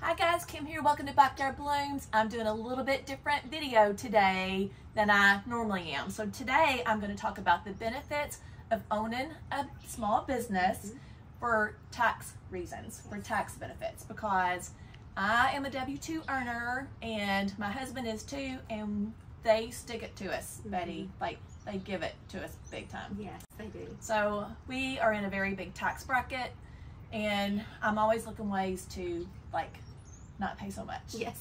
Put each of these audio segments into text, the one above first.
Hi guys, Kim here. Welcome to Backyard Blooms. I'm doing a little bit different video today than I normally am. So today I'm going to talk about the benefits of owning a small business for tax reasons, for tax benefits, because I am a W-2 earner and my husband is too, and they stick it to us, Betty. Like, they give it to us big time. Yes, they do. So we are in a very big tax bracket, and I'm always looking ways to not pay so much. Yes.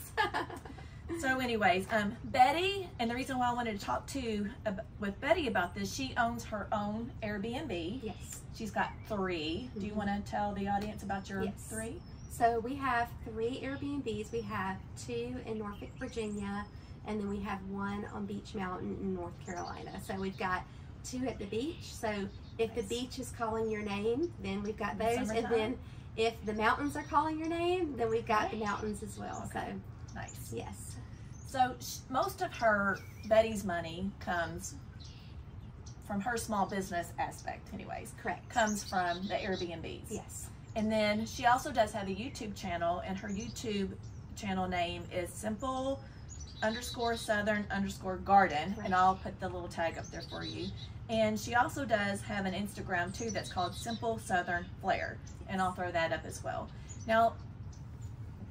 So anyways, Betty, and the reason why I wanted to talk with Betty about this, she owns her own Airbnb. Yes. She's got 3. Do you want to tell the audience about your 3? So we have 3 Airbnbs. We have 2 in Norfolk, Virginia, and then we have 1 on Beach Mountain in North Carolina. So we've got 2 at the beach. So if the beach is calling your name, then we've got those. And then if the mountains are calling your name, then we've got the mountains as well. Okay. So nice. Yes. So most of Betty's money comes from her small business aspect anyways. Correct. Comes from the Airbnbs. Yes. And then she also does have a YouTube channel, and her YouTube channel name is simple_southern_garden. Right. And I'll put the little tag up there for you. And she also does have an Instagram too that's called Simple Southern Flair, and I'll throw that up as well. Now,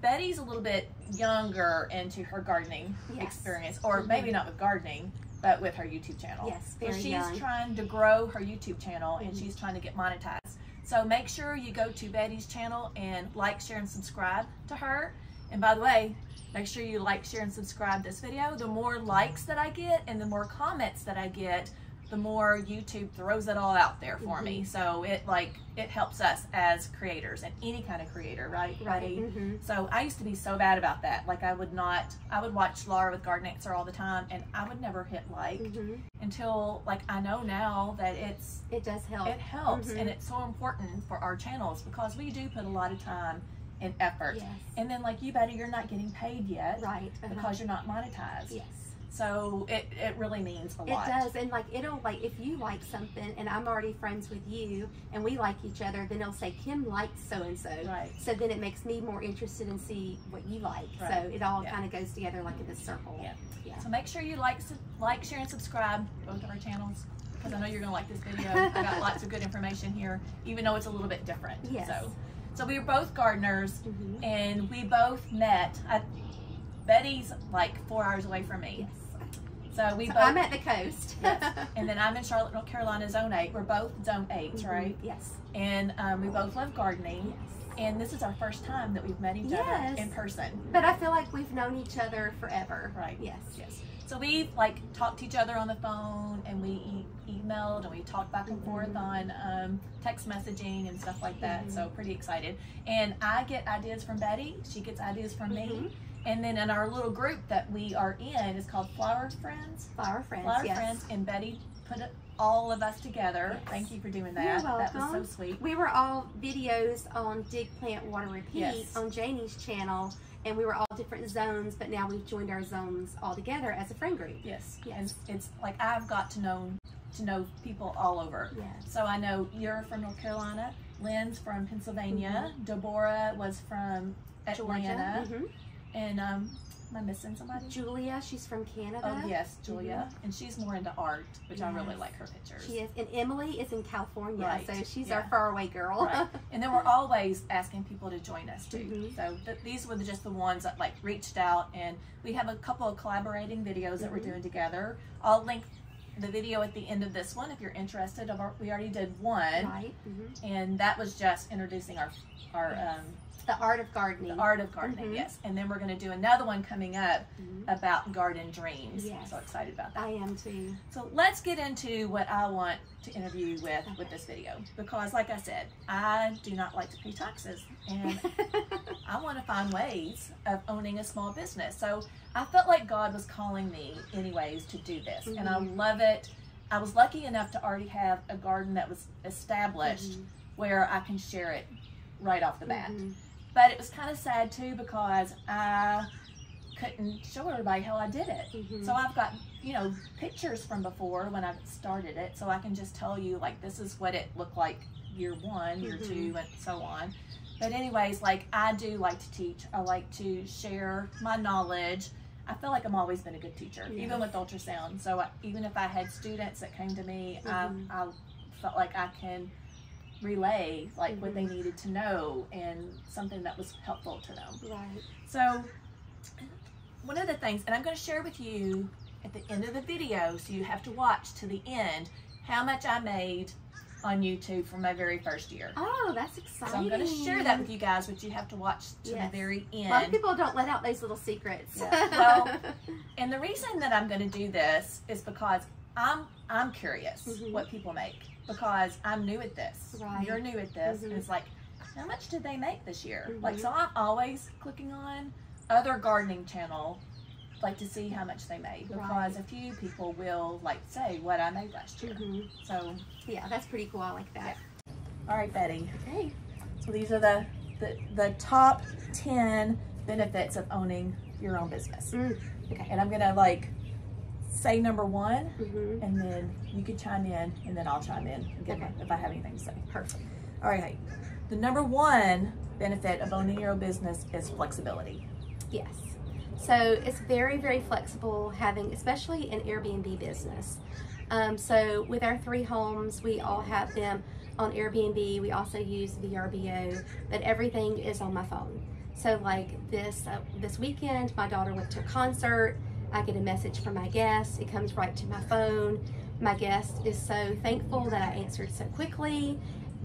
Betty's a little bit younger into her gardening experience, or maybe not with gardening, but with her YouTube channel. Yes, so very she's young. trying to grow her YouTube channel, and she's trying to get monetized. So make sure you go to Betty's channel and like, share, and subscribe to her. And by the way, make sure you like, share, and subscribe this video. The more likes that I get and the more comments that I get, the more YouTube throws it all out there for me. So it helps us as creators, and any kind of creator, right? Right. So I used to be so bad about that. Like I would watch Laura with Garden Answer all the time, and I would never hit like until I know now that it does help. It helps, and it's so important for our channels because we do put a lot of time and effort. Yes. And then like you, Betty, you're not getting paid yet, Right? Because you're not monetized. Yes. So it really means a lot. It does, and it'll if you like something and I'm already friends with you and we like each other, then it'll say Kim likes so and so. Right. So then it makes me more interested in see what you like. Right. So it all kind of goes together like in this circle. Yeah. Yeah. So make sure you like, share, and subscribe both of our channels, because I know you're gonna like this video. I got lots of good information here, even though it's a little bit different. Yes. So we were both gardeners, and we both met. Betty's 4 hours away from me. Yes. So I'm at the coast. Yes. And then I'm in Charlotte, North Carolina, Zone 8. We're both Zone 8, right? Yes. And we both love gardening. Yes. And this is our first time that we've met each other in person. But I feel like we've known each other forever. Right. Yes. Yes. So we've talked to each other on the phone, and we emailed, and we talked back and forth on text messaging and stuff like that. So pretty excited. And I get ideas from Betty. She gets ideas from me. And then in our little group that we are in, is called Flower Friends. Flower Friends. Flower yes. Friends. And Betty put all of us together. Yes. Thank you for doing that. You're welcome. That was so sweet. We were all videos on Dig, Plant, Water, Repeat on Janie's channel, and we were all different zones, but now we've joined our zones all together as a friend group. Yes. Yes. And it's I've got to know people all over. Yes. So I know you're from North Carolina, Lynn's from Pennsylvania, Deborah was from Atlanta, Georgia. And am I missing somebody? Julia, she's from Canada. Oh yes, Julia, and she's more into art, which I really like her pictures. She is, and Emily is in California, Right. so she's our faraway girl. Right. And then we're always asking people to join us too. So these were just the ones that reached out, and we have a couple of collaborating videos that we're doing together. I'll link the video at the end of this one if you're interested. We already did one, right? And that was just introducing our the art of gardening. The art of gardening, yes. And then we're going to do another one coming up about garden dreams. Yes. I'm so excited about that. I am too. So let's get into what I want to interview with this video, because like I said, I do not like to pay taxes, and I want to find ways of owning a small business. So I felt like God was calling me anyways to do this, and I love it. I was lucky enough to already have a garden that was established where I can share it right off the bat. But it was kind of sad too, because I couldn't show everybody how I did it. So I've got, pictures from before when I started it, so I can just tell you this is what it looked like year 1, year 2, and so on. But anyways, like I do like to teach. I like to share my knowledge. I feel like I'm always been a good teacher, even with ultrasound. So even if I had students that came to me, I felt like I can relay like what they needed to know and something that was helpful to them. Right. So one of the things, and I'm going to share with you at the end of the video, so you have to watch to the end, how much I made on YouTube for my very first year. Oh, that's exciting. So I'm going to share that with you guys, but you have to watch to the very end. A lot of people don't let out those little secrets. Yeah. Well, and the reason that I'm going to do this is because I'm curious what people make, because I'm new at this. Right. You're new at this, and it's like, how much did they make this year? Like, so I'm always clicking on other gardening channel, like to see how much they made, because a few people will like say what I made last year. So yeah, that's pretty cool. I like that. Yeah. All right, Betty. Okay. So these are the top 10 benefits of owning your own business. Okay. And I'm gonna like say number one, and then you can chime in, and then I'll chime in and give if I have anything to say. Perfect. All right. The number one benefit of owning your own business is flexibility. Yes. So it's very, very flexible having, especially an Airbnb business. So with our 3 homes, we all have them on Airbnb. We also use VRBO, but everything is on my phone. So like this weekend, my daughter went to a concert. I get a message from my guest. It comes right to my phone. My guest is so thankful that I answered so quickly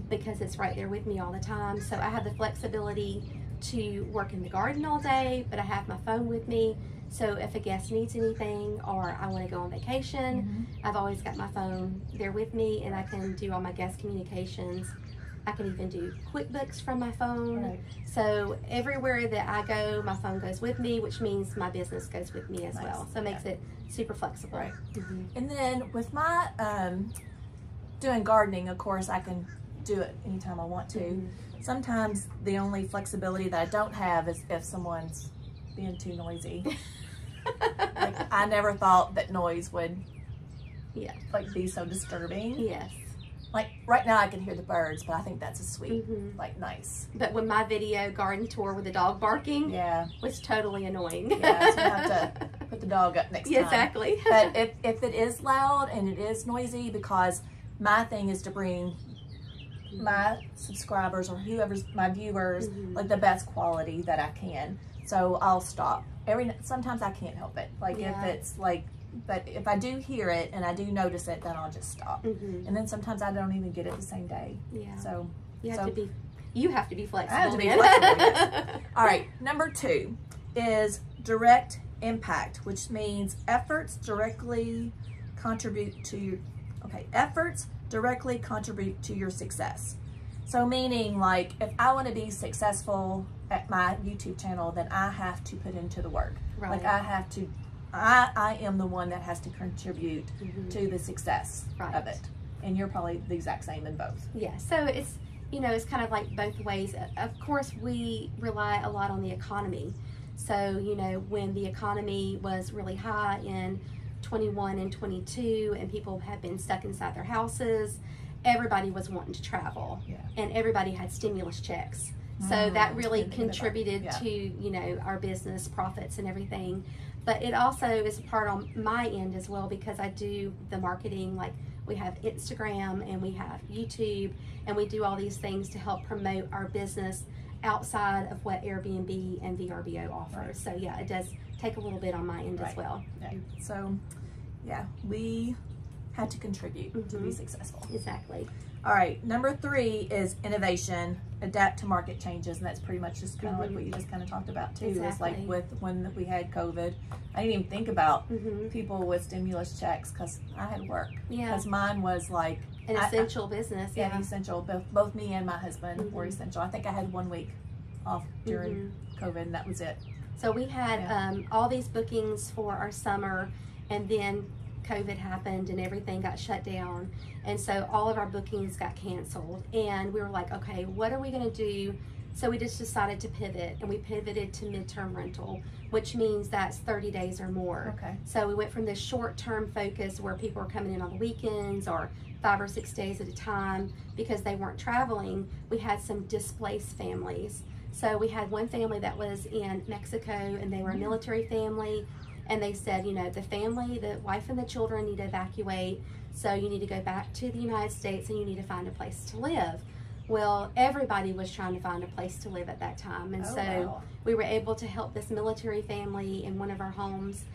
because it's right there with me all the time. So I have the flexibility to work in the garden all day, but I have my phone with me. So if a guest needs anything or I want to go on vacation, I've always got my phone there with me, and I can do all my guest communications. I can even do QuickBooks from my phone. So everywhere that I go, my phone goes with me, which means my business goes with me as well. So it makes it super flexible. And then with my doing gardening, of course, I can do it anytime I want to. Sometimes the only flexibility that I don't have is if someone's being too noisy. Like I never thought that noise would like be so disturbing. Yes. Like right now I can hear the birds, but I think that's a sweet, like nice. But when my video garden tour with the dog barking was totally annoying. Yeah, so I have to put the dog up next time. Exactly. But if it is loud and it is noisy, because my thing is to bring my subscribers or whoever's my viewers like the best quality that I can. So I'll stop. Sometimes I can't help it. Like if it's like, but if I do hear it and I do notice it, then I'll just stop. And then sometimes I don't even get it the same day. Yeah. So you have to be flexible. I have to be flexible. Yes. All right. Number 2 is direct impact, which means efforts directly contribute to your success. So meaning like if I want to be successful at my YouTube channel, then I have to put into the work. Like I am the one that has to contribute to the success of it. And you're probably the exact same in both. Yeah, so it's, it's kind of like both ways. Of course, we rely a lot on the economy. So, when the economy was really high in 21 and 22 and people had been stuck inside their houses, everybody was wanting to travel and everybody had stimulus checks. So that really contributed to, our business profits and everything. But it also is a part on my end as well, because I do the marketing. Like we have Instagram and we have YouTube, and we do all these things to help promote our business outside of what Airbnb and VRBO offers. So yeah, it does take a little bit on my end as well. So yeah, we had to contribute to be successful. Exactly. All right, number 3 is innovation, adapt to market changes, and that's pretty much just kind of like what you just kind of talked about too. Is like with when we had COVID, I didn't even think about people with stimulus checks because I had work. Because mine was like an essential business. Yeah, essential. Both me and my husband were essential. I think I had 1 week off during COVID, and that was it. So we had all these bookings for our summer, and then COVID happened and everything got shut down, and so all of our bookings got canceled, and we were like, okay, what are we going to do So we just decided to pivot, and we pivoted to midterm rental, which means that's 30 days or more. Okay. So we went from this short-term focus where people were coming in on the weekends or 5 or 6 days at a time because they weren't traveling. We had some displaced families. So we had one family that was in Mexico, and they were a military family, and they said, you know, the family, the wife and the children need to evacuate, so you need to go back to the United States and you need to find a place to live. Well, everybody was trying to find a place to live at that time, and wow. we were able to help this military family in one of our homes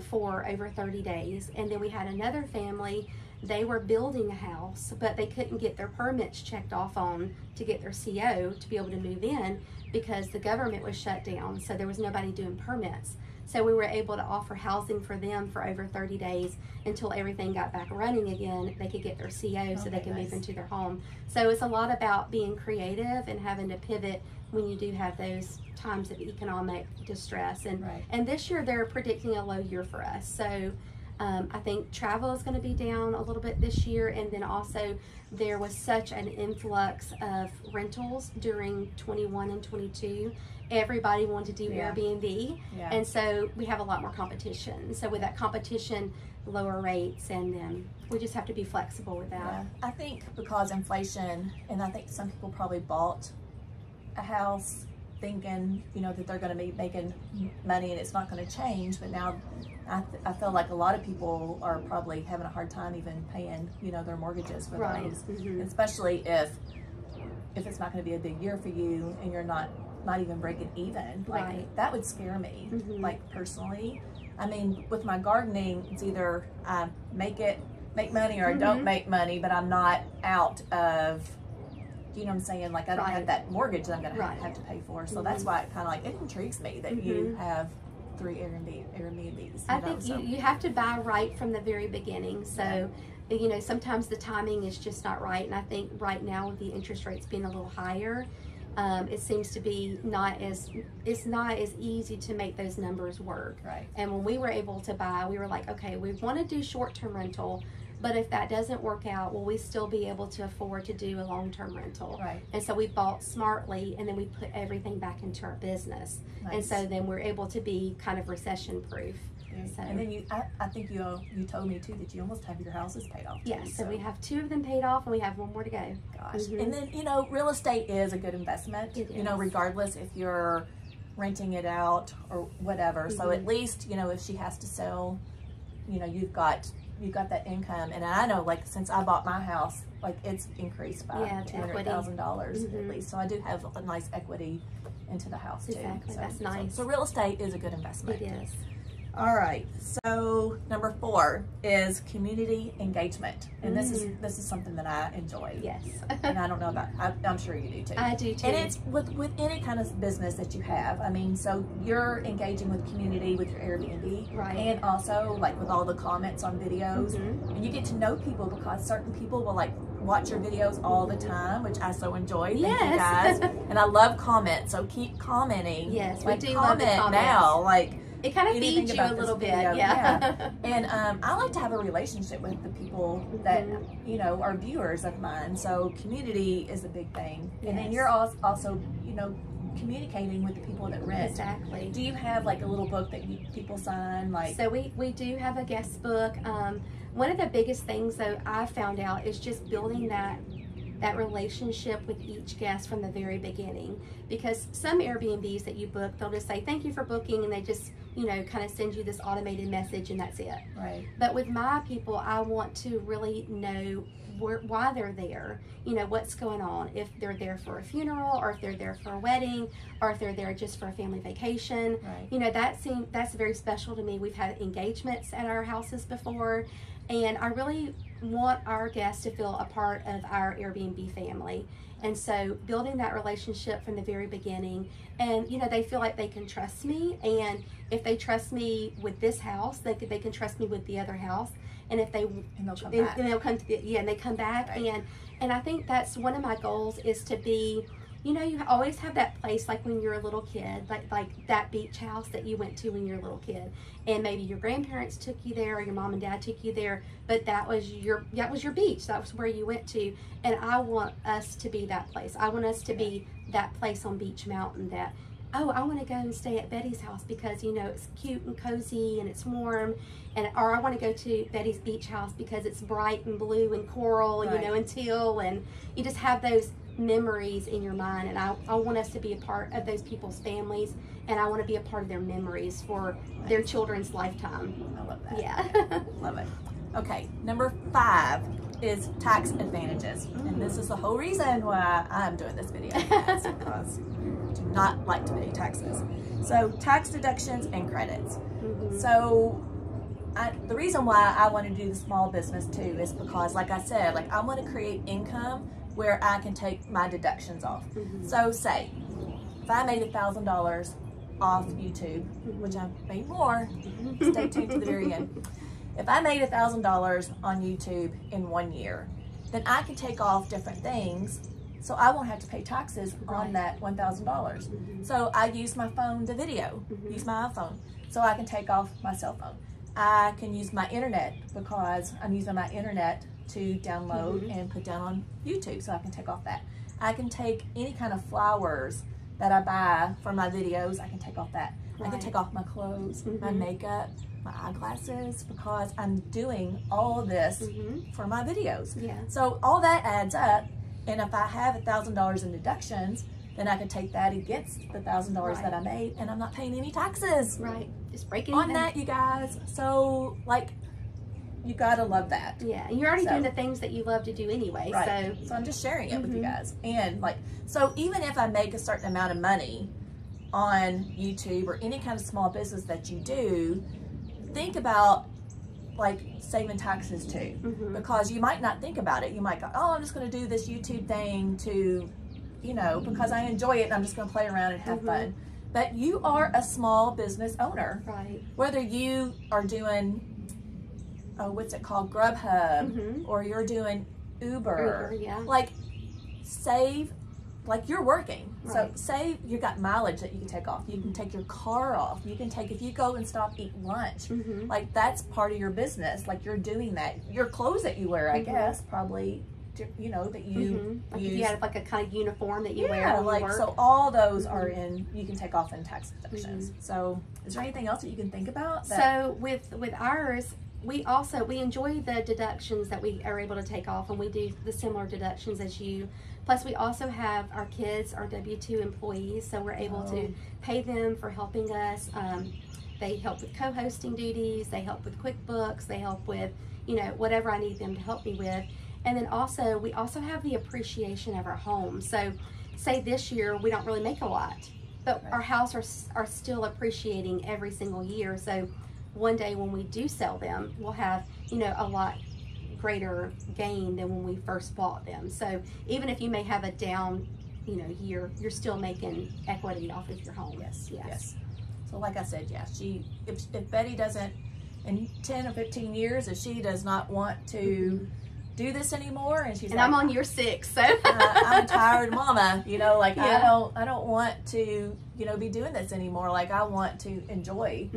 for over 30 days. And then we had another family. They were building a house, but they couldn't get their permits checked off on to get their CO to be able to move in because the government was shut down, so there was nobody doing permits. So we were able to offer housing for them for over 30 days until everything got back running again. They could get their CO so they can move into their home. So it's a lot about being creative and having to pivot when you do have those times of economic distress. And this year they're predicting a low year for us. So I think travel is going to be down a little bit this year, and then also there was such an influx of rentals during 21 and 22. Everybody wanted to do Airbnb, and so we have a lot more competition. So with that competition, lower rates, and we just have to be flexible with that. Yeah. I think because inflation, and I think some people probably bought a house thinking, you know, that they're going to be making money and it's not going to change, but now I feel like a lot of people are probably having a hard time even paying, you know, their mortgages for those, especially if it's not going to be a big year for you and you're not even breaking even. Like that would scare me, like personally. I mean, with my gardening, it's either I make money or I don't make money, but I'm not out of, you know what I'm saying? Like I don't have that mortgage that I'm going to have to pay for. So that's why it kind of like, it intrigues me that you have 3 Airbnbs. I think you have to buy right from the very beginning. So, you know, sometimes the timing is just not right. And I think right now with the interest rates being a little higher, it seems to be it's not as easy to make those numbers work. And when we were able to buy, we were like, okay, we want to do short-term rental, but if that doesn't work out, will we still be able to afford to do a long-term rental? And so we bought smartly, and then we put everything back into our business. And so then we're able to be kind of recession-proof. So, and then I think you told me too that you almost have your houses paid off. Yes, so we have 2 of them paid off, and we have 1 more to go. Gosh, and then, you know, real estate is a good investment. You know, regardless if you're renting it out or whatever. So at least, you know, if she has to sell, you know, you've got that income. And I know, like, since I bought my house, like, it's increased by $200,000 at least. So I do have a nice equity into the house too. Exactly, that's nice. So real estate is a good investment. It is. All right, so number 4 is community engagement, and this is something that I enjoy. Yes. And I don't know about, I'm sure you do too. I do too. And it's with any kind of business that you have. I mean, so you're engaging with community with your Airbnb, and also like with all the comments on videos, and you get to know people because certain people will like watch your videos all the time, which I so enjoy. Thank you guys. And I love comments, so keep commenting. Yes, like, we do love the comments now, like. It kind of feeds you a little bit, And I like to have a relationship with the people that, you know, are viewers of mine. So community is a big thing. And then you're also, you know, communicating with the people that rent. Exactly. Do you have like a little book that people sign? Like, so we do have a guest book. One of the biggest things though I found out is just building that relationship with each guest from the very beginning, because some Airbnbs that you book, they'll just say thank you for booking, and they just, you know, kind of send you this automated message and that's it. But with my people, I want to really know why they're there, you know, what's going on, if they're there for a funeral, or if they're there for a wedding, or if they're there just for a family vacation. You know, that's very special to me. We've had engagements at our houses before, and I really want our guests to feel a part of our Airbnb family. And so building that relationship from the very beginning, and you know, they feel like they can trust me, and if they trust me with this house, they can trust me with the other house. And if they'll come back. And they'll come to and they come back. And I think that's one of my goals, is to be you know, you always have that place, like when you're a little kid, like that beach house that you went to when you were a little kid, and maybe your grandparents took you there, or your mom and dad took you there, but that was your beach. That was where you went to. And I want us to be that place. I want us to be that place on Beach Mountain that, oh, I want to go and stay at Betty's house because, you know, it's cute and cozy and it's warm, or I want to go to Betty's beach house because it's bright and blue and coral, you know, and teal, and you just have those memories in your mind. And I want us to be a part of those people's families, and I want to be a part of their memories for their children's lifetime. I love that. Yeah. Love it. Okay, number 5 is tax advantages. And this is the whole reason why I'm doing this video, guys, because I do not like to pay taxes. So tax deductions and credits. So the reason why I want to do the small business too is because, like I said, like I want to create income where I can take my deductions off. So say if I made $1,000 off YouTube, which I made more, stay tuned to the very end. If I made $1,000 on YouTube in 1 year, then I can take off different things, so I won't have to pay taxes on that $1,000. So I use my phone to video, use my iPhone, so I can take off my cell phone. I can use my internet because I'm using my internet to download and put down on YouTube, so I can take off that. I can take any kind of flowers that I buy for my videos, I can take off that. I can take off my clothes, my makeup, my eyeglasses, because I'm doing all of this for my videos. So all that adds up, and if I have $1,000 in deductions, then I can take that against the $1,000 that I made, and I'm not paying any taxes. Just breaking on that, you guys. So like, you gotta love that. Yeah, and you're already doing the things that you love to do anyway. So I'm just sharing it with you guys. And like, so even if I make a certain amount of money on YouTube or any kind of small business that you do, think about like saving taxes too, because you might not think about it. You might go, oh, I'm just going to do this YouTube thing to, you know, because I enjoy it and I'm just going to play around and have fun. But you are a small business owner, whether you are doing, what's it called, Grubhub, or you're doing Uber. Like, save. Like, you're working, so say you got mileage that you can take off. You can take your car off. You can take, if you go and stop, eat lunch, like that's part of your business. Like, you're doing that. Your clothes that you wear, I guess, probably, you know, that you like use. if you have like a kind of uniform that you wear when like you work. So all those are in, you can take off in tax deductions. So is there anything else that you can think about? So with ours, we enjoy the deductions that we are able to take off, and we do the similar deductions as you. Plus, we also have our kids, our W-2 employees, so we're able to pay them for helping us. They help with co-hosting duties, they help with QuickBooks, they help with, you know, whatever I need them to help me with. And then also, we also have the appreciation of our home. So, say this year, we don't really make a lot, but our house are still appreciating every single year. So, one day when we do sell them, we'll have, you know, a lot greater gain than when we first bought them. So even if you may have a down, you know, year, you're still making equity off of your home. Yes. So like I said, if Betty doesn't, in 10 or 15 years, if she does not want to do this anymore, and she's like, I'm on year 6, so I'm a tired mama, you know, like I don't want to, you know, be doing this anymore. Like, I want to enjoy,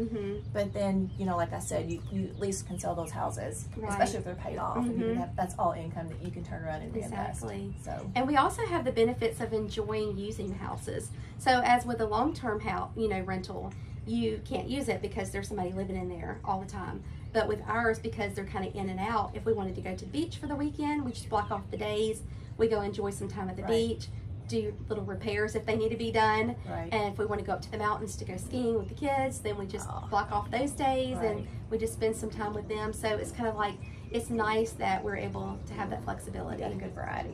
but then, you know, like I said, you at least can sell those houses, especially if they're paid off. And you can have, that's all income that you can turn around and reinvest. So, and we also have the benefits of enjoying using the houses. So as with a long-term house, you know, rental, you can't use it because there's somebody living in there all the time. But with ours, because they're kind of in and out, if we wanted to go to the beach for the weekend, we just block off the days. We go enjoy some time at the beach, do little repairs if they need to be done. And if we want to go up to the mountains to go skiing with the kids, then we just block off those days and we just spend some time with them. So it's kind of like, it's nice that we're able to have that flexibility. Got a good variety.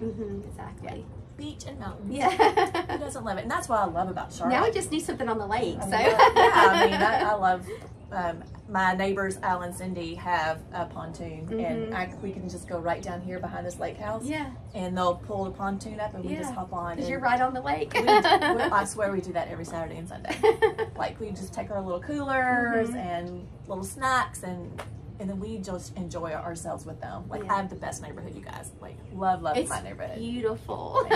Exactly. Beach and mountains. Who doesn't love it? And that's what I love about Charlotte. Now we just need something on the lake. I mean, I love, my neighbors, Al and Cindy, have a pontoon, and we can just go right down here behind this lake house. And they'll pull the pontoon up, and we just hop on. Because you're right on the lake. I swear we do that every Saturday and Sunday. Like, we just take our little coolers and little snacks, and then we just enjoy ourselves with them. Like, I have the best neighborhood, you guys. Like, love my neighborhood. It's beautiful.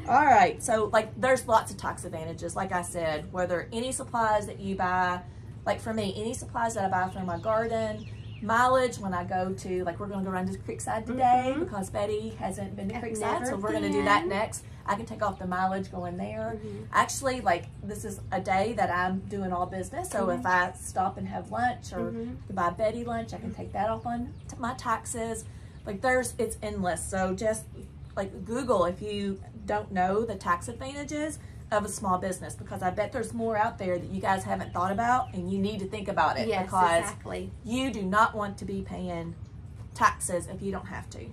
All right, so like there's lots of tax advantages. Like I said, whether any supplies that you buy, like for me, any supplies that I buy for my garden, mileage when I go to, like we're going to go run to Creekside today because Betty hasn't been to Creekside, so we're going to do that next. I can take off the mileage going there. Actually, like this is a day that I'm doing all business, so if I stop and have lunch or to buy Betty lunch, I can take that off on my taxes. Like it's endless. So just like Google if you don't know the tax advantages of a small business, because I bet there's more out there that you guys haven't thought about, and you need to think about it. Yes, because exactly. You do not want to be paying taxes if you don't have to.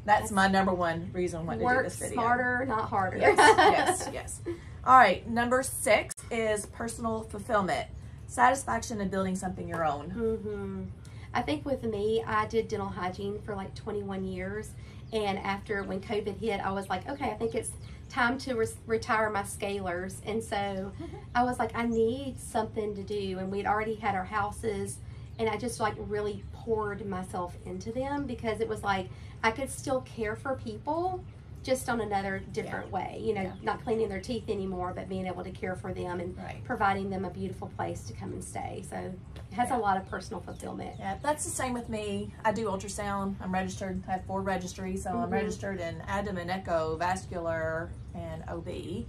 That's my number one reason why to do this video. Work smarter, not harder. Yes. All right, number 6 is personal fulfillment. Satisfaction in building something your own. I think with me, I did dental hygiene for like 21 years. And when COVID hit, I was like, okay, I think it's time to retire my scalers. And so I was like, I need something to do. And we'd already had our houses, and I just like really poured myself into them, because it was like I could still care for people just on another different way, you know, not cleaning their teeth anymore, but being able to care for them and providing them a beautiful place to come and stay. So it has a lot of personal fulfillment. Yeah, that's the same with me. I do ultrasound. I'm registered. I have 4 registries, so I'm registered in abdomen, echo, vascular, and OB.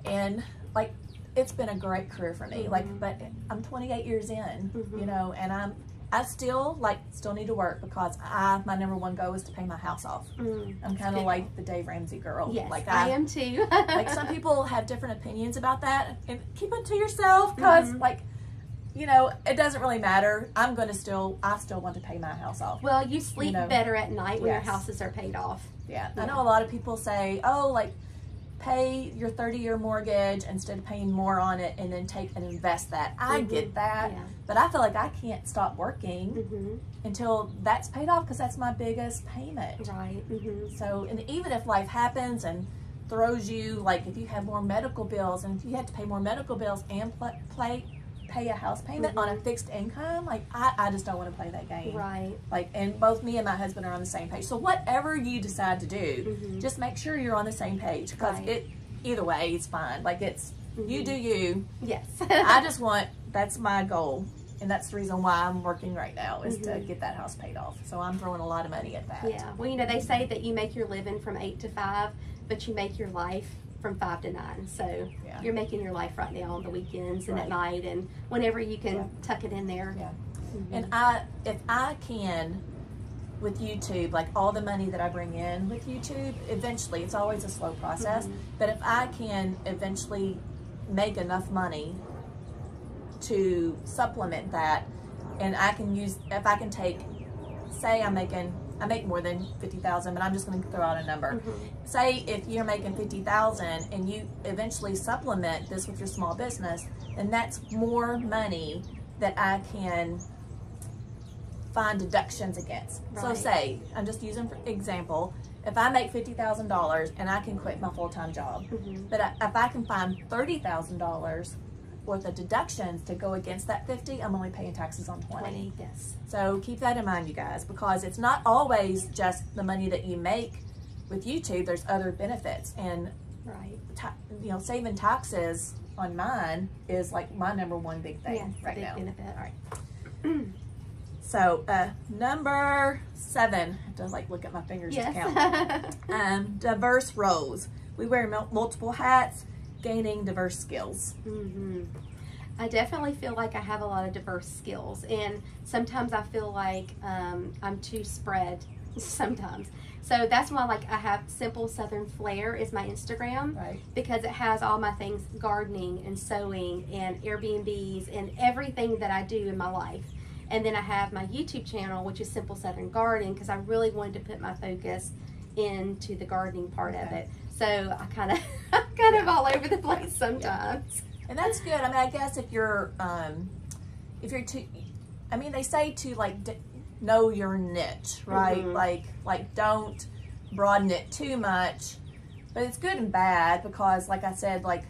And like, it's been a great career for me. Like, but I'm 28 years in, you know, and I still need to work, because my number one goal is to pay my house off. I'm kind of like the Dave Ramsey girl. Yes, like I am too. Like some people have different opinions about that, and keep it to yourself, because like, you know, it doesn't really matter. I still want to pay my house off. Well, you sleep better at night when your houses are paid off. Yeah. I know a lot of people say, oh, like, pay your 30-year mortgage instead of paying more on it, and then take and invest that. I get that, but I feel like I can't stop working until that's paid off, because that's my biggest payment. Right. So, and even if life happens and throws you, like if you have more medical bills, and if you have to pay more medical bills and pay a house payment on a fixed income, like I just don't want to play that game. Right. Like, and both me and my husband are on the same page. So whatever you decide to do, just make sure you're on the same page, because either way, it's fine. Like, it's you do you. Yes. That's my goal, and that's the reason why I'm working right now, is to get that house paid off. So I'm throwing a lot of money at that. Yeah. Well, you know, they say that you make your living from 8 to 5, but you make your life from 5 to 9. So you're making your life right now on the weekends and at night, and whenever you can tuck it in there. Yeah. And if I can, with YouTube, like all the money that I bring in with YouTube, eventually, it's always a slow process, but if I can eventually make enough money to supplement that, and I can if I can take, say I make more than $50,000, but I'm just going to throw out a number. Say if you're making $50,000 and you eventually supplement this with your small business, then that's more money that I can find deductions against. So say, I'm just using for example, if I make $50,000 and I can quit my full-time job, but if I can find $30,000 worth of deductions to go against that 50, I'm only paying taxes on 20. Yes. So keep that in mind, you guys, because it's not always just the money that you make with YouTube. There's other benefits, and you know, saving taxes on mine is like my number one big thing right now. Benefit. All right. So number 7, I have to like look at my fingers to count. Diverse roles. We wear multiple hats, gaining diverse skills. I definitely feel like I have a lot of diverse skills, and sometimes I feel like I'm too spread sometimes. So that's why, like, I have Simple Southern Flair is my Instagram, because it has all my things, gardening and sewing and Airbnbs and everything that I do in my life. And then I have my YouTube channel, which is Simple Southern Garden, because I really wanted to put my focus into the gardening part of it. So I kind of all over the place sometimes. And that's good. I mean, I guess if you're too, I mean, they say to like know your niche, right? Like don't broaden it too much, but it's good and bad, because like I said, like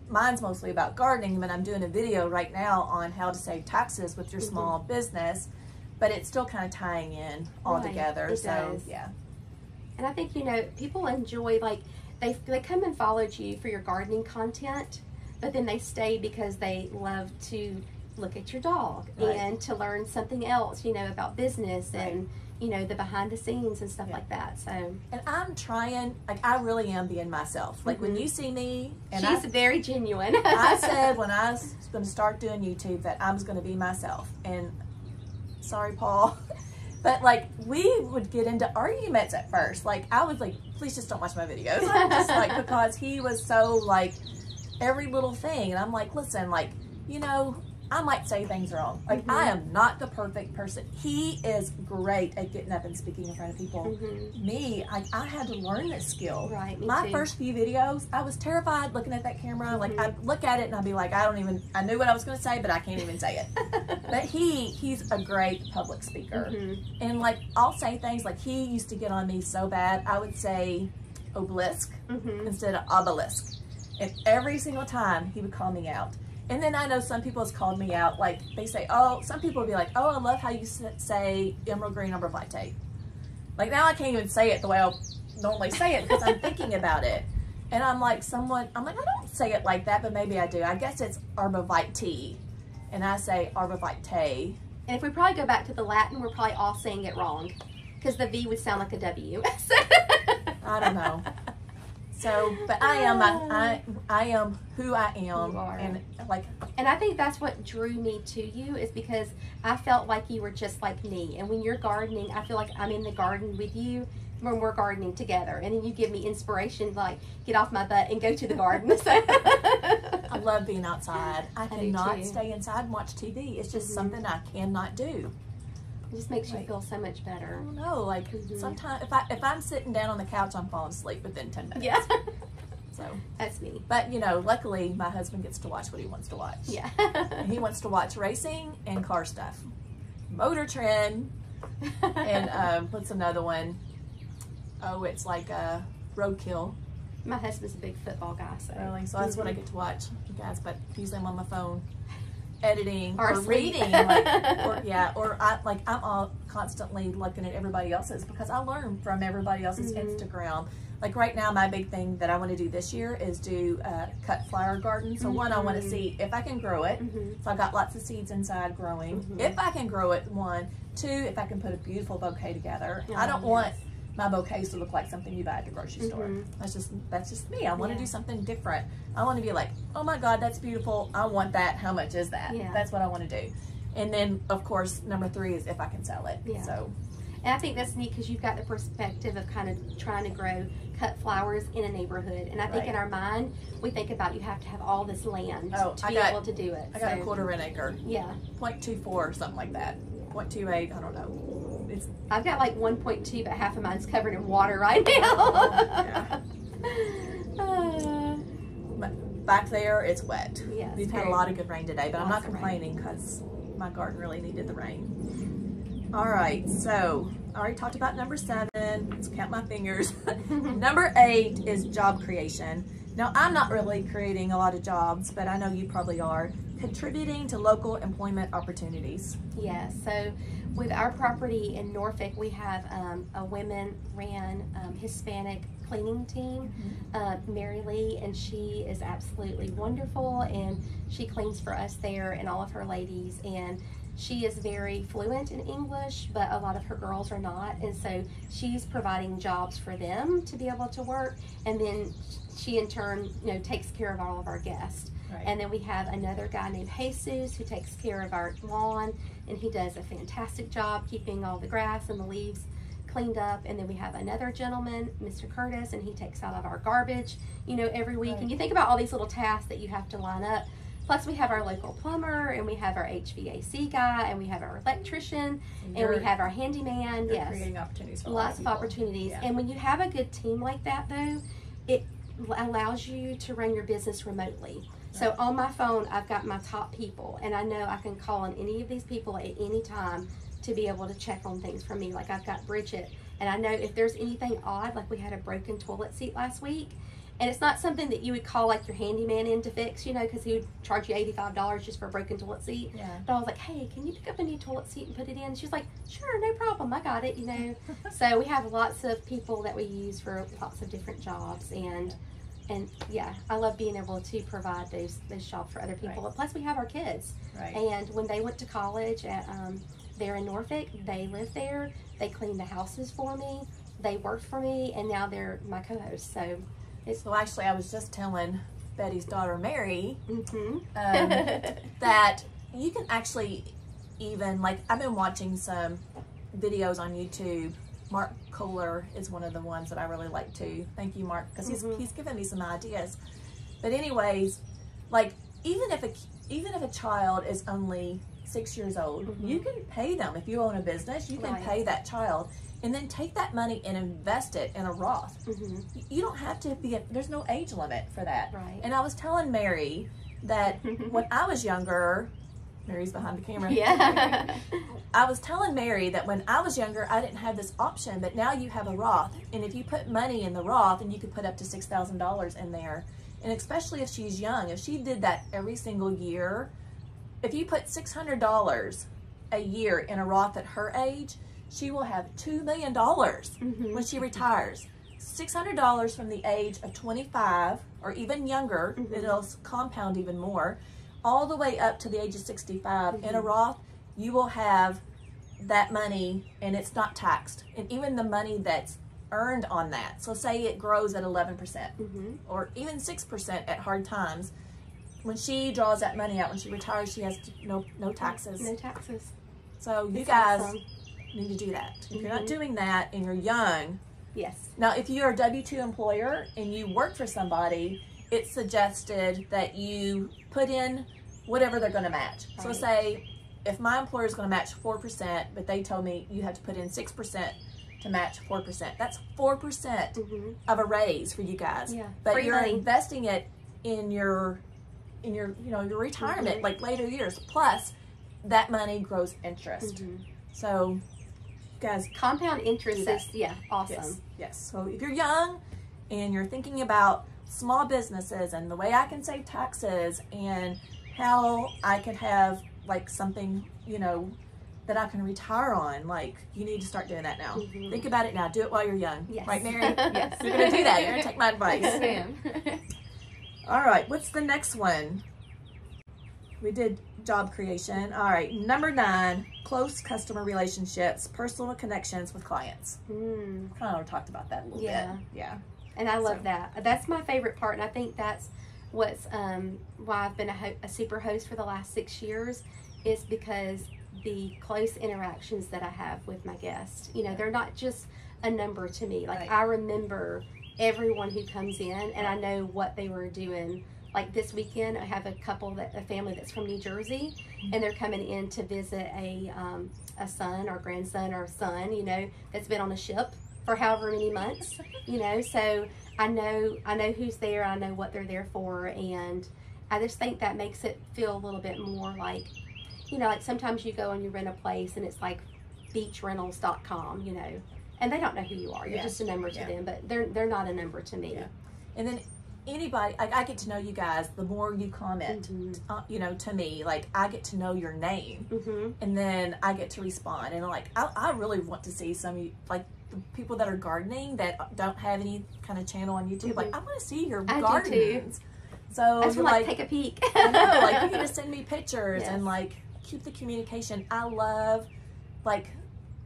mine's mostly about gardening, but I'm doing a video right now on how to save taxes with your small business, but it's still kind of tying in all together. So does. And I think, you know, people enjoy, like, they come and followed you for your gardening content, but then they stay because they love to look at your dog and to learn something else, you know, about business and, you know, the behind the scenes and stuff like that. So, and I'm trying, like, I really am being myself. Like, when you see me, and she's very genuine. I said when I was going to start doing YouTube that I was going to be myself. And sorry, Paul, but like, we would get into arguments at first. Like, I was like, please just don't watch my videos. I'm just like, because he was so like every little thing, and I'm like, listen, like, you know, I might say things wrong. Like, I am not the perfect person. He is great at getting up and speaking in front of people. Me, I had to learn this skill. Right, me My too. first few videos, I was terrified looking at that camera. Like, I'd look at it and I'd be like, I knew what I was going to say, but I can't even say it. But he's a great public speaker. And like, I'll say things like, he used to get on me so bad, I would say obelisk instead of obelisk. And every single time he would call me out. And then I know some people has called me out, like they say, oh, some people will be like, oh, I love how you say emerald green arborvitae. Like, now I can't even say it the way I normally say it because I'm thinking about it. And I'm like, I don't say it like that, but maybe I do. I guess it's arborvitae, and I say arborvitae. And if we probably go back to the Latin, we're probably all saying it wrong because the V would sound like a W. I don't know. So, but I am who I am. You are. And I think that's what drew me to you, is because I felt like you were just like me. And when you're gardening, I feel like I'm in the garden with you when we're gardening together. And then you give me inspiration, like, get off my butt and go to the garden. So I love being outside. I cannot stay inside and watch TV. It's just something I cannot do. It just makes you feel so much better. I don't know, like, sometimes if I'm sitting down on the couch, I'm falling asleep within 10 minutes. Yeah. So that's me. But, you know, luckily my husband gets to watch what he wants to watch. Yeah. He wants to watch racing and car stuff. Motor Trend and what's another one? Oh, it's like Roadkill. My husband's a big football guy, so. Really? So that's what I get to watch, you guys, but usually I'm on my phone editing or reading, or I'm all constantly looking at everybody else's because I learn from everybody else's Instagram. Like, right now, my big thing that I want to do this year is do cut flower garden. So one, I want to see if I can grow it. So I've got lots of seeds inside growing. If I can grow it, one. Two, if I can put a beautiful bouquet together. I don't want my bouquets to look like something you buy at the grocery store. That's just me. I want to do something different. I want to be like, oh my God, that's beautiful. I want that. How much is that? That's what I want to do. And then, of course, number 3 is if I can sell it. So, and I think that's neat because you've got the perspective of kind of trying to grow cut flowers in a neighborhood. And I think in our mind, we think about you have to have all this land to be able to do it. I got a quarter of an acre. Yeah. 0.24 or something like that. 0.28, I don't know. I've got like 1.2, but half of mine's covered in water right now. Back there, it's wet. Yes, We've had a lot of good rain today, but I'm not complaining because my garden really needed the rain. All right, so I already talked about number 7. Let's count my fingers. Number 8 is job creation. Now, I'm not really creating a lot of jobs, but I know you probably are. Contributing to local employment opportunities. Yes, so with our property in Norfolk, we have a women-ran Hispanic cleaning team, Mary Lee, and she is absolutely wonderful, and she cleans for us there and all of her ladies, and she is very fluent in English, but a lot of her girls are not, and so she's providing jobs for them to be able to work, and then she in turn, you know, takes care of all of our guests. And then we have another guy named Jesus who takes care of our lawn, and he does a fantastic job keeping all the grass and the leaves cleaned up. And then we have another gentleman, Mr. Curtis, and he takes out of our garbage, you know, every week. And you think about all these little tasks that you have to line up. Plus we have our local plumber, and we have our HVAC guy, and we have our electrician, and we have our handyman. You're creating opportunities for lots of opportunities. And when you have a good team like that, though, it allows you to run your business remotely. So on my phone, I've got my top people, and I know I can call on any of these people at any time to be able to check on things for me. Like, I've got Bridget, and I know if there's anything odd, like we had a broken toilet seat last week, And it's not something that you would call like your handyman in to fix, you know, because he would charge you $85 just for a broken toilet seat. Yeah. But I was like, hey, can you pick up a new toilet seat and put it in? She's like, sure, no problem, I got it, you know. So we have lots of people that we use for lots of different jobs, and yeah, I love being able to provide those jobs for other people. Right. Plus we have our kids. Right. And when they went to college at they're in Norfolk, they lived there, they cleaned the houses for me, they worked for me, and now they're my co-hosts. So actually, I was just telling Betty's daughter, Mary, Mm-hmm. that you can actually even, like, I've been watching some videos on YouTube. Mark Kohler is one of the ones that I really like too. Thank you, Mark, because he's given me some ideas. But anyways, like, even if a child is only 6 years old, you can pay them. If you own a business, you can pay that child, and then take that money and invest it in a Roth. You don't have to be, there's no age limit for that. Right. And I was telling Mary that when I was younger, Mary's behind the camera. Yeah. I was telling Mary that when I was younger, I didn't have this option, but now you have a Roth. And if you put money in the Roth, and you could put up to $6,000 in there, and especially if she's young, if she did that every single year, if you put $600 a year in a Roth at her age, she will have $2 million when she retires. $600 from the age of 25 or even younger, it'll compound even more, all the way up to the age of 65 in a Roth, you will have that money, and it's not taxed. And even the money that's earned on that, so say it grows at 11% or even 6% at hard times, when she draws that money out, when she retires, she has no taxes. No taxes. So you It's guys awesome. need to do that. If you're not doing that and you're young, Yes. now if you're a W-2 employer and you work for somebody, it's suggested that you put in whatever they're going to match. So Right. say if my employer is going to match 4%, but they told me you have to put in 6% to match 4%. That's 4% of a raise for you guys. Yeah. But Free you're money. investing it in your your retirement, like later years. Plus, that money grows interest. So, guys, Compound interest do that. is awesome. Yes. So if you're young and you're thinking about small businesses and the way I can save taxes and how I could have like something, that I can retire on, like, you need to start doing that now. Think about it now. Do it while you're young. Yes. Right, Mary? Yes. You're going to do that. You're going to take my advice. Yes, ma'am. All right. What's the next one? We did job creation. All right. Number 9, close customer relationships, personal connections with clients. Kind of talked about that a little bit. Yeah. And I love that. That's my favorite part, and I think that's what's why I've been a super host for the last 6 years, is because the close interactions that I have with my guests. They're not just a number to me. Like, I remember everyone who comes in, and I know what they were doing. Like this weekend, I have a family that's from New Jersey, and they're coming in to visit a son or grandson or son, that's been on a ship for however many months, so I know who's there, I know what they're there for, and I just think that makes it feel a little bit more like, like sometimes you go and you rent a place and it's like beachrentals.com, and they don't know who you are. You're just a number to them, but they're not a number to me. Yeah. And then anybody, I get to know you guys the more you comment, to me, like I get to know your name, and then I get to respond, and like I really want to see some, like the people that are gardening that don't have any kind of channel on YouTube. Like, I want to see your gardens. So I just you're like take a peek. I know, like, you need to send me pictures and like keep the communication. I love like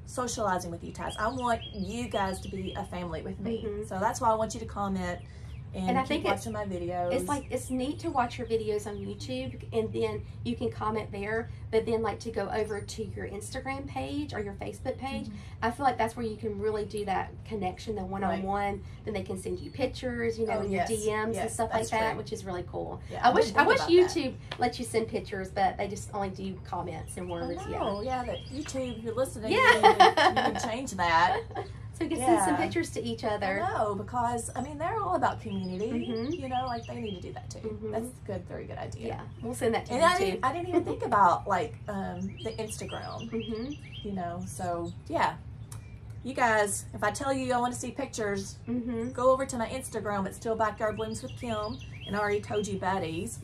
socializing with you guys. I want you guys to be a family with me. So that's why I want you to comment and I keep watching my videos. It's like, it's neat to watch your videos on YouTube, and then you can comment there, but then like to go over to your Instagram page or your Facebook page, I feel like that's where you can really do that connection, the one-on-one. Then they can send you pictures, in your DMs and stuff like that, which is really cool. I wish YouTube lets you send pictures, but they just only do comments and words. That YouTube, if you're listening, you can change that. So we can send some pictures to each other. I know, because I mean, they're all about community. Like they need to do that too. That's a very good idea. Yeah, we'll send that to you too. I didn't even think about like the Instagram. So yeah. you guys, if I tell you I want to see pictures, go over to my Instagram. It's still Backyard Blooms with Kim, and I already told you Betty's.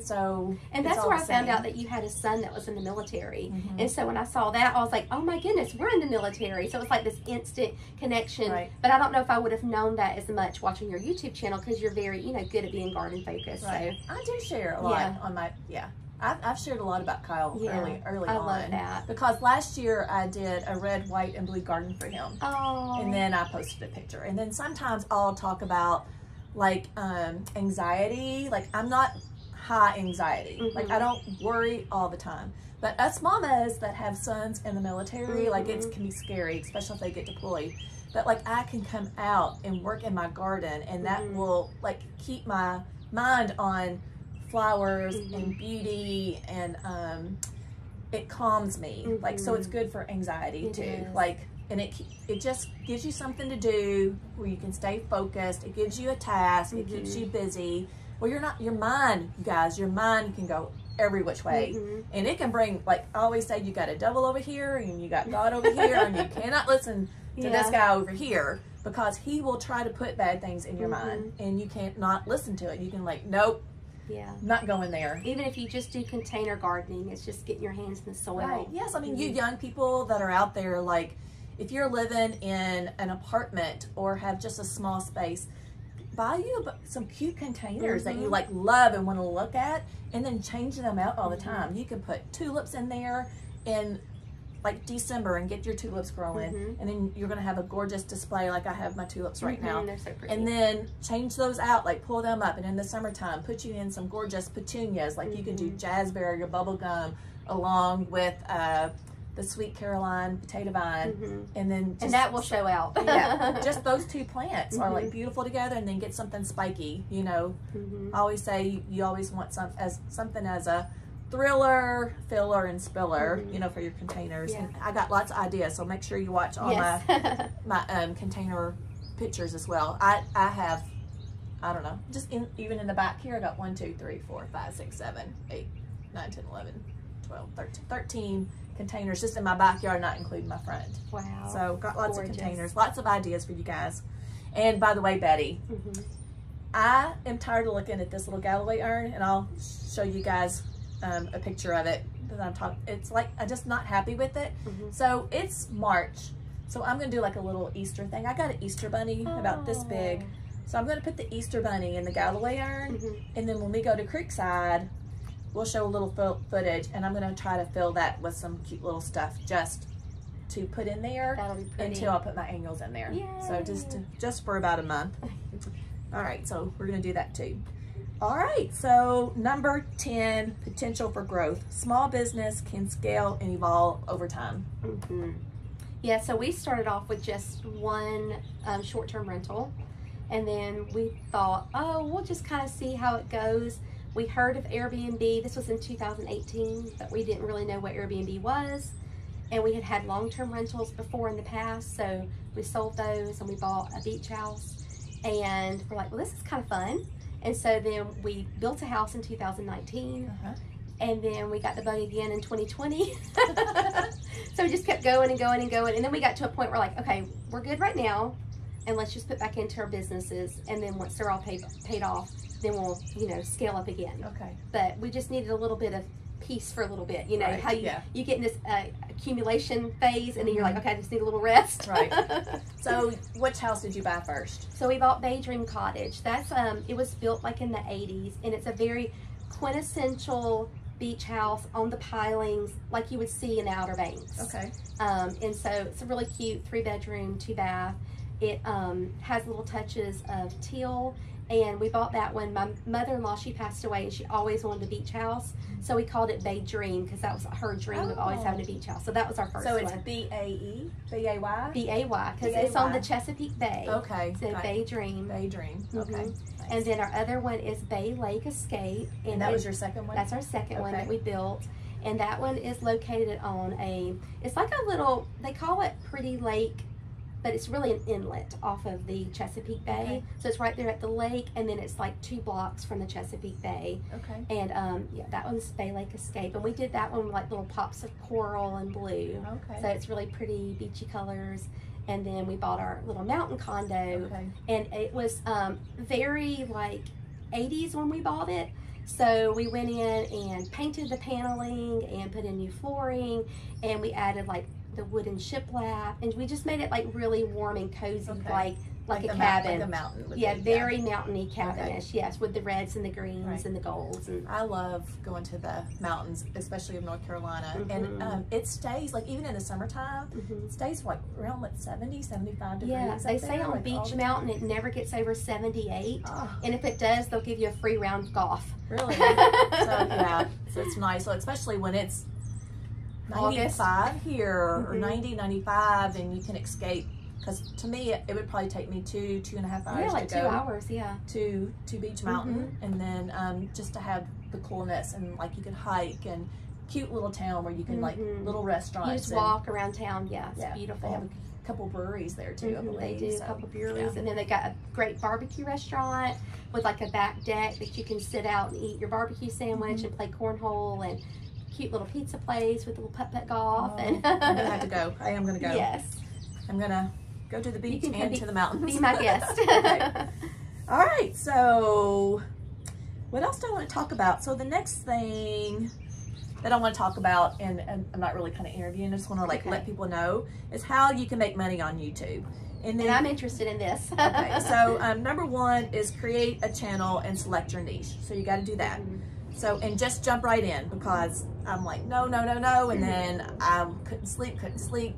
So, and that's where I found out that you had a son that was in the military. And so when I saw that, I was like, oh my goodness, we're in the military. So it's like this instant connection. Right. But I don't know if I would have known that as much watching your YouTube channel, because you're very, you know, good at being garden focused. Right. So I do share a lot on my I've shared a lot about Kyle early on. I love that. Because last year I did a red, white, and blue garden for him. Oh. And then I posted a picture. And then sometimes I'll talk about like anxiety. Like I'm not high anxiety. Like I don't worry all the time. But us mamas that have sons in the military, like it can be scary, especially if they get deployed. But like I can come out and work in my garden, and that will like keep my mind on flowers and beauty, and it calms me. Like, so it's good for anxiety too. Like, and it just gives you something to do where you can stay focused. It gives you a task. It keeps you busy. Well, your mind, you guys, your mind can go every which way, and it can bring, like I always say, you got a devil over here and you got God over here, and you cannot listen to this guy over here, because he will try to put bad things in your mind, and you can't not listen to it. You can like, nope. Not going there. Even if you just do container gardening, it's just getting your hands in the soil. Right. Yes, I mean, you young people that are out there, like, if you're living in an apartment or have just a small space, buy you some cute containers that you like love and want to look at, and then change them out all the time. You can put tulips in there in like December and get your tulips growing, and then you're gonna have a gorgeous display like I have my tulips right now. They're so pretty. And then change those out, like pull them up, and in the summertime put you in some gorgeous petunias, like you can do jazzberry or bubble gum along with the sweet Caroline potato vine, and then just, and that will show out. Just those two plants are like beautiful together, and then get something spiky, you know. I always say you always want something as a thriller, filler, and spiller, you know, for your containers. And I got lots of ideas, so make sure you watch all my container pictures as well. I have, I don't know, just even in the back here, I got 1, 2, 3, 4, 5, 6, 7, 8, 9, 10, 11, 12, 13 containers just in my backyard, not including my front. Wow. So got lots of containers, lots of ideas for you guys. And by the way, Betty, I am tired of looking at this little Galloway urn, and I'll show you guys a picture of it that I'm talking. It's like I'm just not happy with it. So it's March, so I'm gonna do like a little Easter thing. I got an Easter bunny about this big, so I'm gonna put the Easter bunny in the Galloway urn, and then when we go to Creekside, we'll show a little footage, and I'm gonna try to fill that with some cute little stuff just to put in there. That'll be pretty. Until I put my annuals in there. Yay. So just for about a month. All right, so we're gonna do that too. All right, so number 10, potential for growth. Small business can scale and evolve over time. Yeah, so we started off with just one short-term rental, and then we thought, oh, we'll just kind of see how it goes. We heard of Airbnb. This was in 2018, but we didn't really know what Airbnb was, and we had had long-term rentals before in the past, so we sold those and we bought a beach house, and we're like, well, this is kind of fun. And so then we built a house in 2019, and then we got the bug again in 2020. So we just kept going and going and going. And then we got to a point where like, okay, we're good right now, and let's just put back into our businesses. And then once they're all paid off, then we'll, you know, scale up again. Okay. But we just needed a little bit of peace for a little bit. You know, how you get in this accumulation phase, and then you're like, okay, I just need a little rest. Right. So which house did you buy first? So we bought Bay Dream Cottage. That's it was built like in the 80s, and it's a very quintessential beach house on the pilings like you would see in the Outer Banks. Okay. And so it's a really cute 3-bedroom, 2-bath. It has little touches of teal, and we bought that when my mother-in-law, she passed away, and she always wanted a beach house. So we called it Bay Dream because that was her dream of always having a beach house. So that was our first one. So it's B-A-E? B-A-Y? B-A-Y, because it's on the Chesapeake Bay. Okay. So Bay Dream. Bay Dream. Okay. Nice. And then our other one is Bay Lake Escape. And that was your second one? That's our second one that we built. And that one is located on it's like a little, they call it Pretty Lake but it's really an inlet off of the Chesapeake Bay. Okay. So it's right there at the lake, and then it's like 2 blocks from the Chesapeake Bay. Okay. And yeah, that one's Bay Lake Escape, and we did that one with like little pops of coral and blue. Okay. So it's really pretty beachy colors. And then we bought our little mountain condo, Okay. and it was very like 80s when we bought it. So we went in and painted the paneling and put in new flooring, and we added like the wooden shiplap, and we just made it like really warm and cozy, Okay. like a the cabin. like a mountain. Would Yeah, be, very mountainy cabinish. Okay. Yes, with the reds and the greens Right. and the golds. And I love going to the mountains, especially of North Carolina. And it stays, like even in the summertime, it stays like around what, 70, 75 degrees. yeah, up they there, say on like, all Beach the Mountain it never gets over 78. Oh, And if it does, they'll give you a free round of golf. really? So yeah, so it's nice. So especially when it's 95 here or 90, 95, and you can escape. Because to me, it would probably take me 2.5 hours Yeah, like to 2 go hours, yeah. to Beach Mountain, and then just to have the coolness, and like you could hike, and cute little town where you can like little restaurants. You just and, walk around town, yeah, it's yeah, beautiful. They have a couple breweries there too, I believe. They do so, a couple breweries, yeah. and then they got a great barbecue restaurant with like a back deck that you can sit out and eat your barbecue sandwich and play cornhole, and cute little pizza place with a little putt-putt golf. Oh, And I'm gonna have to go. I am gonna go. Yes. I'm gonna go to the beach can and to the mountains. Be my guest. Okay. All right, so what else do I want to talk about? So the next thing that I want to talk about, and I'm not really kind of interviewing, I just want to like let people know, is how you can make money on YouTube. And then And I'm interested in this. okay, so number one is create a channel and select your niche. So you got to do that. So, and just jump right in, because I'm like, no, and then I couldn't sleep.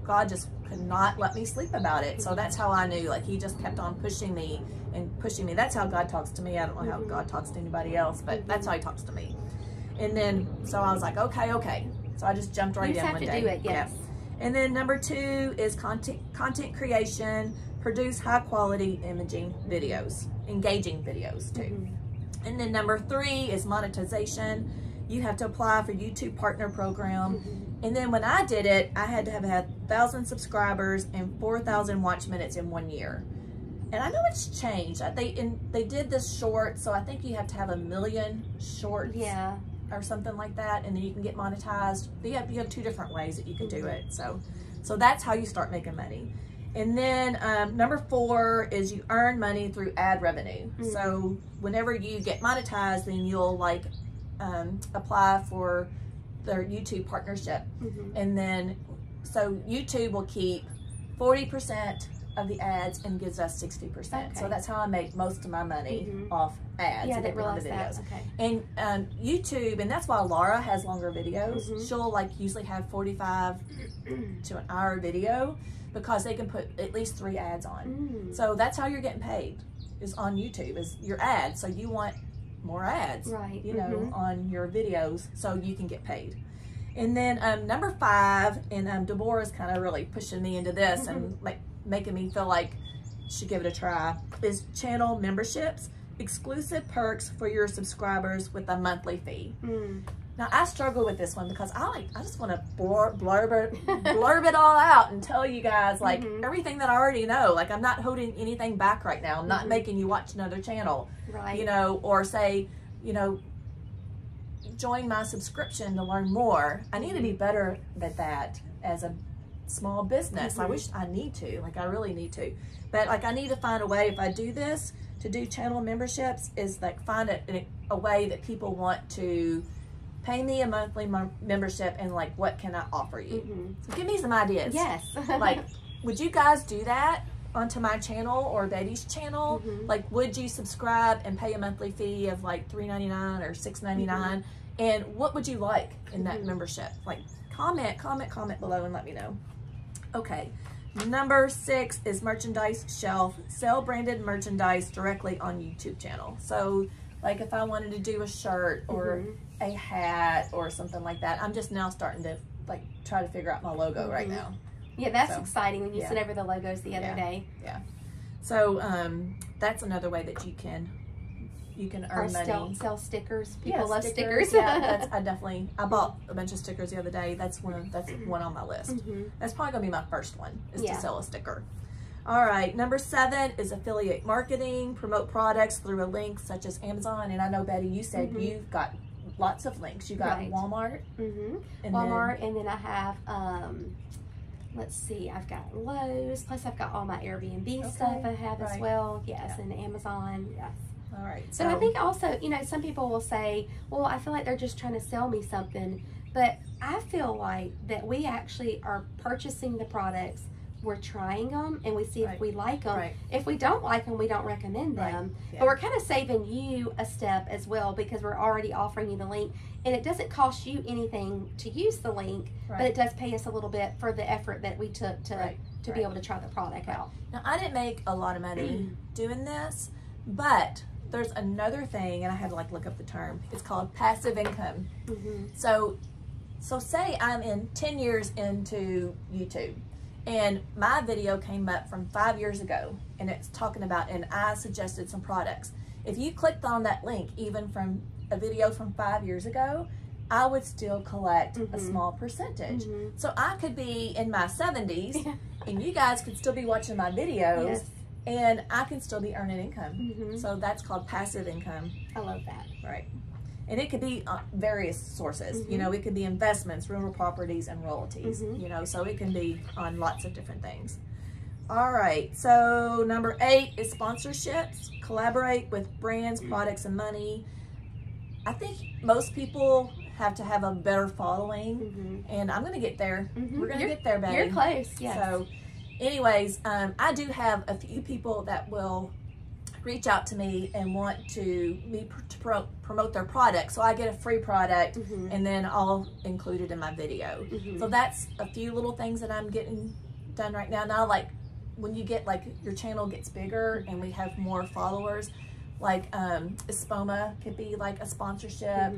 God just could not let me sleep about it. So that's how I knew, like, he just kept on pushing me. That's how God talks to me. I don't know how God talks to anybody else, but that's how he talks to me. And then, so I was like, okay. So I just jumped right You just in have one to day. do it, yes. Yeah. And then number two is content creation. Produce high quality engaging videos too. And then number three is monetization. You have to apply for YouTube Partner Program. And then when I did it, I had to have had 1,000 subscribers and 4,000 watch minutes in 1 year. And I know it's changed. They did this short, so I think you have to have 1 million shorts, Yeah. or something like that, and then you can get monetized. You have 2 different ways that you can do it. So that's how you start making money. And then number 4 is you earn money through ad revenue. So whenever you get monetized, then you'll like apply for their YouTube partnership. And then, so YouTube will keep 40% of the ads and gives us 60%. So that's how I make most of my money off ads. Yeah, I and didn't realize videos. that. Okay. And YouTube, and that's why Laura has longer videos. She'll like usually have 45 to an hour video, because they can put at least 3 ads on. So that's how you're getting paid, is on YouTube, is your ads. So you want more ads, Right. you know, on your videos, so you can get paid. And then number 5, and Deborah's kind of really pushing me into this and like making me feel like I should give it a try, is channel memberships, exclusive perks for your subscribers with a monthly fee. Now I struggle with this one, because I just want to blurb it all out and tell you guys like everything that I already know. Like, I'm not holding anything back right now. I'm not making you watch another channel, Right. you know, or say, you know, join my subscription to learn more. I need to be better at that as a small business. I wish I need to, like, I really need to, but like I need to find a way, if I do this, to do channel memberships, is like find a way that people want to pay me a monthly membership, and like, what can I offer you? So give me some ideas. Yes. Like, would you guys do that onto my channel or Betty's channel? Like, would you subscribe and pay a monthly fee of like $3.99 or $6.99? And what would you like in that membership? Like, comment below and let me know. Okay. Number 6 is merchandise shelf. Sell branded merchandise directly on YouTube channel. So like, if I wanted to do a shirt or a hat or something like that, I'm just now starting to like try to figure out my logo right now. Yeah, that's exciting when you sent over the logos the other day. Yeah. So that's another way that you can earn money. Sell stickers. People love stickers. Yeah, I bought a bunch of stickers the other day. That's one on my list. That's probably gonna be my first one, is to sell a sticker. All right, number 7 is affiliate marketing. Promote products through a link such as Amazon. And I know, Betty, you said you've got lots of links. You got Walmart. And Walmart, and then I have, let's see, I've got Lowe's, plus I've got all my Airbnb stuff I have as well. Yes, and Amazon, yes. All right. So, but I think also, you know, some people will say, well, I feel like they're just trying to sell me something. But I feel like that we actually are purchasing the products, we're trying them, and we see if we like them. If we don't like them, we don't recommend them. But we're kind of saving you a step as well, because we're already offering you the link. And it doesn't cost you anything to use the link, but it does pay us a little bit for the effort that we took to be able to try the product out. Now, I didn't make a lot of money doing this, but there's another thing, and I had to like look up the term. It's called passive income. So say I'm in 10 years into YouTube, and my video came up from 5 years ago, and it's talking about, and I suggested some products. If you clicked on that link, even from a video from 5 years ago, I would still collect a small percentage. So I could be in my 70s, and you guys could still be watching my videos, and I can still be earning income. So that's called passive income. I love that. Right. And it could be various sources. You know, it could be investments, rental properties, and royalties. You know, so it can be on lots of different things. All right, so number 8 is sponsorships. Collaborate with brands, products, and money. I think most people have to have a better following, and I'm going to get there. We're going to get there, Betty. You're close, yes. So anyways, I do have a few people that will reach out to me and want me to promote their product. So I get a free product, and then I'll include it in my video. So that's a few little things that I'm getting done right now. Now, like, when you get, like, your channel gets bigger and we have more followers, like Espoma could be like a sponsorship.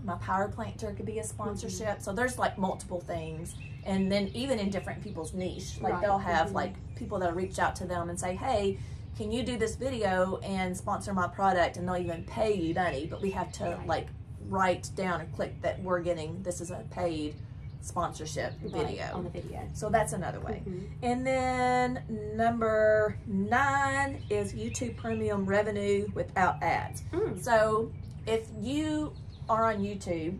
My power planter could be a sponsorship. So there's like multiple things. And then even in different people's niche, like they'll have like people that'll reach out to them and say, hey, can you do this video and sponsor my product? And they'll even pay you money, but we have to like write down and click that we're getting, this is a paid sponsorship video. On the video. So that's another way. And then number 9 is YouTube premium revenue without ads. So if you are on YouTube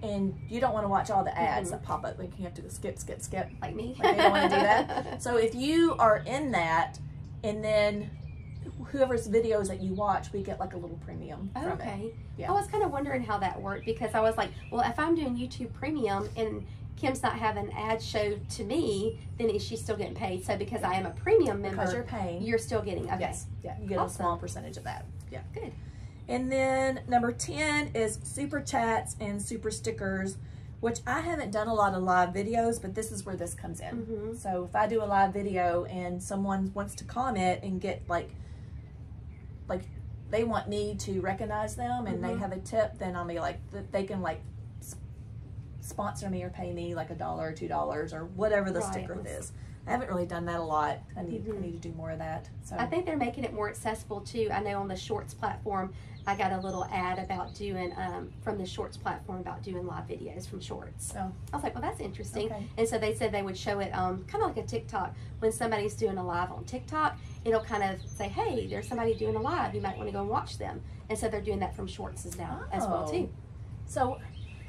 and you don't want to watch all the ads that pop up, like you have to skip, like me. Like you don't want to do that. So if you are in that, and then whoever's videos that you watch, we get like a little premium from it. I was kind of wondering how that worked, because I was like, well, if I'm doing YouTube premium and Kim's not having ads show to me, then is she still getting paid? So because I am a premium member, because you're paying, you're still getting, yes, you get a small percentage of that. Good. And then number 10 is super chats and super stickers, which I haven't done a lot of live videos, but this is where this comes in. So if I do a live video and someone wants to comment and get like they want me to recognize them and they have a tip, then I'll be like, they can like sponsor me or pay me like $1 or $2 or whatever the sticker is. I haven't really done that a lot. I need to do more of that. So I think they're making it more accessible too. I know on the Shorts platform, I got a little ad about doing from the Shorts platform about doing live videos from Shorts. So I was like, well, that's interesting. And so they said they would show it kind of like a TikTok. When somebody's doing a live on TikTok, it'll kind of say, hey, there's somebody doing a live. You might want to go and watch them. And so they're doing that from Shorts now as well too. So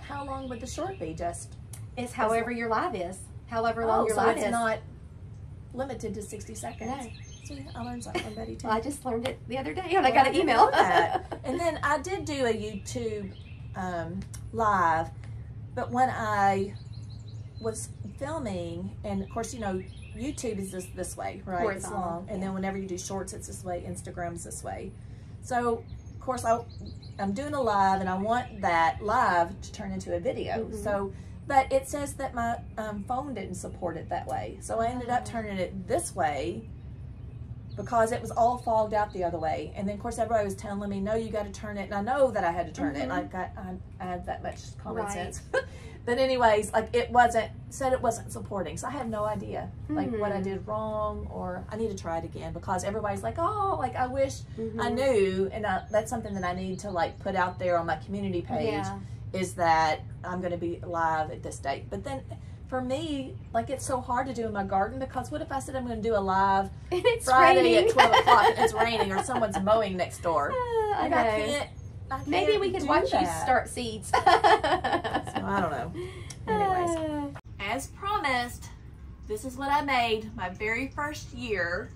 how long would the short be? Just it's however your live is. However long your live is. It's not limited to 60 seconds. No. See, I learned something from Betty too. Well, I just learned it the other day when I got an email. And then I did do a YouTube live, but when I was filming, and of course, you know, YouTube is this way, right? It's long. And then whenever you do shorts, it's this way. Instagram's this way. So, of course, I'm doing a live, and I want that live to turn into a video. So, but it says that my phone didn't support it that way. So I ended up turning it this way because it was all fogged out the other way. And then, of course, everybody was telling me, no, you got to turn it. And I know that I had to turn it. I had that much common sense. But anyways, like it wasn't supporting. So I have no idea like what I did wrong, or I need to try it again, because everybody's like, oh, like I wish I knew. And that's something that I need to like put out there on my community page. Is that I'm going to be live at this date. But then for me, like, it's so hard to do in my garden, because what if I said I'm going to do a live It's Friday raining. at 12 o'clock and it's raining, or someone's mowing next door? I Like, know. I can't Maybe we could do watch you that. start seeds. So, I don't know. Anyways, as promised, this is what I made my very first year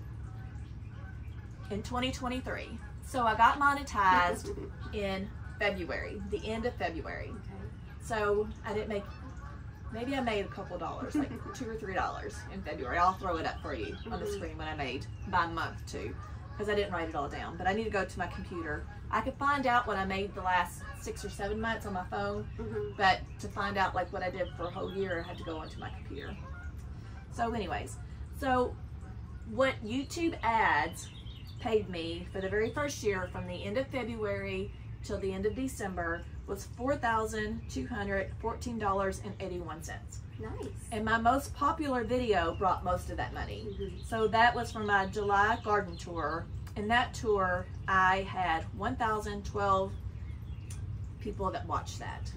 in 2023. So I got monetized in February, the end of February. So I didn't make, maybe I made a couple dollars, like $2 or $3 in February. I'll throw it up for you on the screen when I made by month too, because I didn't write it all down. But I need to go to my computer. I could find out what I made the last 6 or 7 months on my phone, but to find out like what I did for a whole year, I had to go onto my computer. So anyways, so what YouTube ads paid me for the very first year from the end of February till the end of December was $4,214.81. Nice. And my most popular video brought most of that money. So that was from my July garden tour. In that tour, I had 1,012 people that watched that.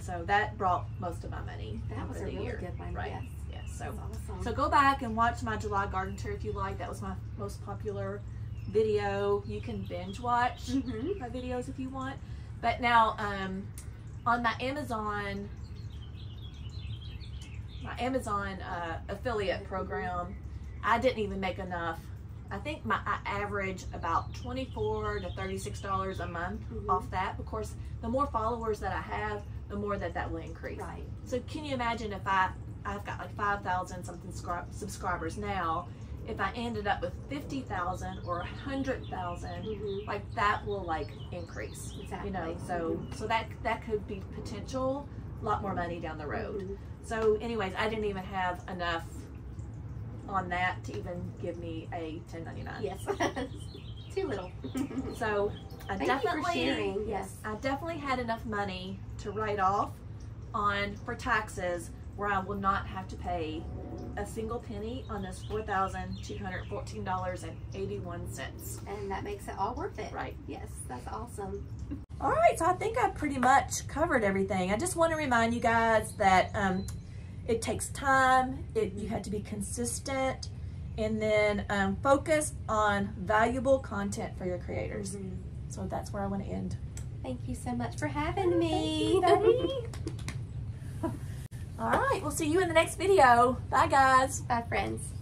So that brought most of my money. That was for a the really year. good one. Right. Yes. Yes. So, Awesome. so go back and watch my July garden tour if you like. That was my most popular video. You can binge watch my videos if you want. But now on my Amazon affiliate program, I didn't even make enough. I think I average about $24 to $36 a month off that. Of course, the more followers that I have, the more that will increase. Right. So can you imagine if I've got like 5,000 something subscribers now, if I ended up with 50,000 or 100,000, like that will like increase. Exactly. You know, so that could be potential a lot more money down the road. So anyways, I didn't even have enough on that to even give me a 1099. Yes. Too little. So I Thank definitely, you for sharing. Yes. I definitely had enough money to write off for taxes, where I will not have to pay a single penny on this $4,214.81. And that makes it all worth it. Right. Yes, that's awesome. All right, so I think I pretty much covered everything. I just want to remind you guys that it takes time. You have to be consistent, and then focus on valuable content for your creators. So that's where I want to end. Thank you so much for having me. Thank you, Betty. All right, we'll see you in the next video. Bye, guys. Bye, friends.